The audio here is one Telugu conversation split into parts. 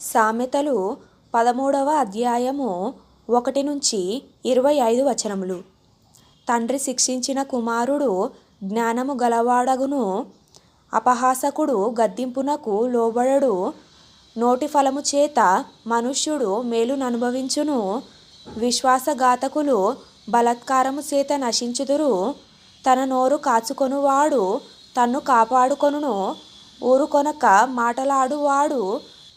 సామెతలు 13వ అధ్యాయము 1-25 వచనములు. తండ్రి శిక్షించిన కుమారుడు జ్ఞానము గలవాడగును, అపహాసకుడు గద్దింపునకు లోబడడు. నోటి ఫలము చేత మనుష్యుడు మేలుననుభవించును, విశ్వాసఘాతకులు బలాత్కారము చేత నశించుదురు. తన నోరు కాచుకొనువాడు తన్ను కాపాడుకొనును, ఊరుకొనక మాటలాడువాడు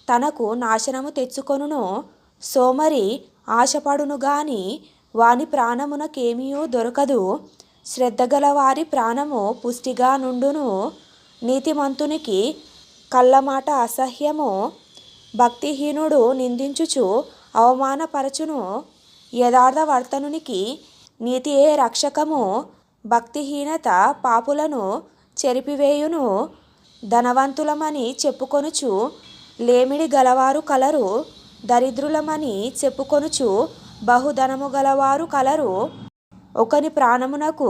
తనకు నాశనము తెచ్చుకొనును. సోమరి ఆశపడును గాని వాని ప్రాణమునకేమియూ దొరకదు. శ్రద్ధగల వారి ప్రాణము పుష్టిగా నుండును. నీతిమంతునికి కళ్ళమాట అసహ్యము, భక్తిహీనుడు నిందించుచు అవమానపరచును. యథార్థవర్తనునికి నీతియే రక్షకము, భక్తిహీనత పాపులను చెరిపివేయును. ధనవంతులమని చెప్పుకొనుచు లేమిడి గలవారు కలరు, దరిద్రులమని చెప్పుకొనుచు బహుధనము గలవారు కలరు. ఒకని ప్రాణమునకు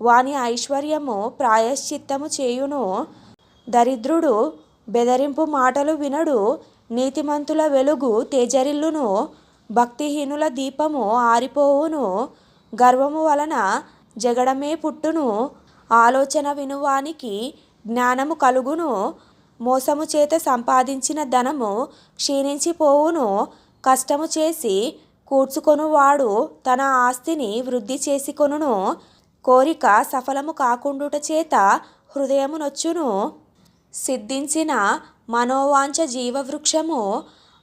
వాని ఐశ్వర్యము ప్రాయశ్చిత్తము చేయును. దరిద్రుడు బెదరింపు మాటలు వినడు, నీతిమంతుల వెలుగు తేజరిల్లును. భక్తిహీనుల దీపము ఆరిపోవును, గర్వము వలన జగడమే పుట్టును. ఆలోచన వినువానికి జ్ఞానము కలుగును, మోసము చేత సంపాదించిన ధనము క్షీణించిపోవును. కష్టము చేసి కూర్చుకొనువాడు తన ఆస్తిని వృద్ధి చేసుకొనును. కోరిక సఫలము కాకుండుట చేత హృదయము నొచ్చును. సిద్ధించిన మనోవాంఛ జీవవృక్షము,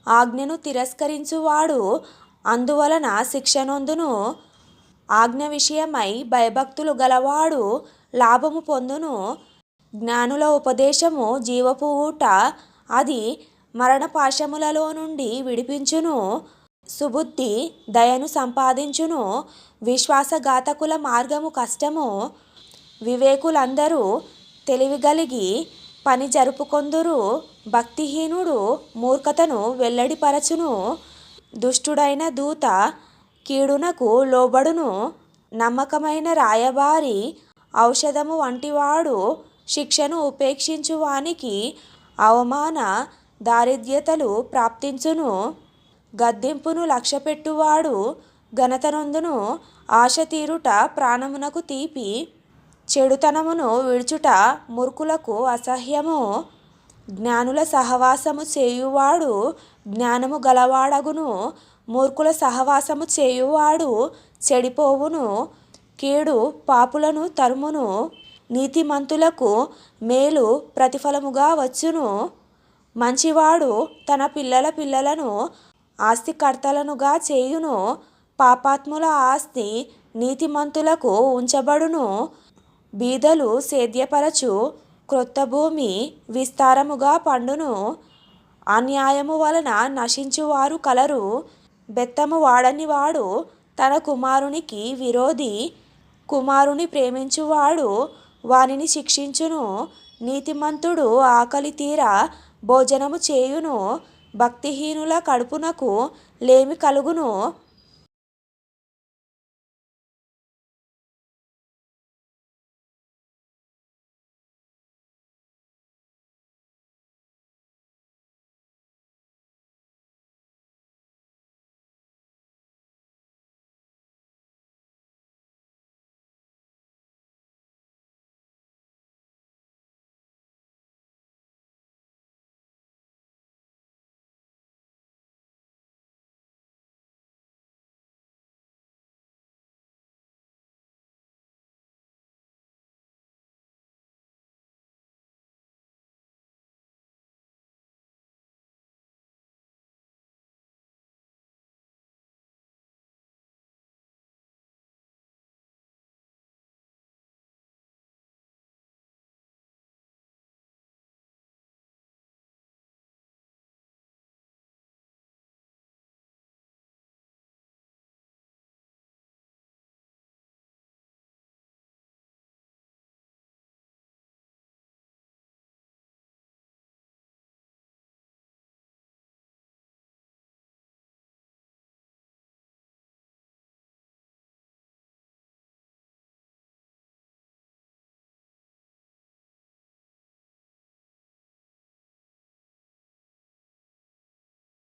ఆజ్ఞను తిరస్కరించువాడు అందువలన శిక్షనొందును. ఆజ్ఞ విషయమై భయభక్తులు గలవాడు లాభము పొందును. జ్ఞానుల ఉపదేశము జీవపు ఊట, అది మరణపాశములలో నుండి విడిపించును. సుబుద్ధి దయను సంపాదించును, విశ్వాసఘాతకుల మార్గము కష్టము. వివేకులందరూ తెలివిగలిగి పని జరుపుకొందురు, భక్తిహీనుడు మూర్ఖతను వెల్లడిపరచును. దుష్టుడైన దూత కీడునకు లోబడును, నమ్మకమైన రాయబారి ఔషధము వంటివాడు. శిక్షను ఉపేక్షించువానికి అవమాన దారిద్ర్యతలు ప్రాప్తించును. గద్దింపును లక్ష్యపెట్టువాడు ఘనతనొందును. ఆశ తీరుట ప్రాణమునకు తీపి, చెడుతనమును విడుచుట మూర్ఖులకు అసహ్యము. జ్ఞానుల సహవాసము చేయువాడు జ్ఞానము గలవాడగును, మూర్ఖుల సహవాసము చేయువాడు చెడిపోవును. కీడు పాపులను తరుమును, నీతిమంతులకు మేలు ప్రతిఫలముగా వచ్చును. మంచివాడు తన పిల్లల పిల్లలను ఆస్తికర్తలనుగా చేయును, పాపాత్ముల ఆస్తి నీతిమంతులకు ఉంచబడును. బీదలు సేద్యపరచు క్రొత్త భూమి విస్తారముగా పండును. అన్యాయము వలన నశించువారు కలరు, బెత్తము వాడనివాడు తన కుమారునికి విరోధి. కుమారుని ప్రేమించువాడు వానిని శిక్షించును, నీతిమంతుడు ఆకలి తీర భోజనము చేయును. భక్తిహీనుల కడుపునకు లేమి కలుగును,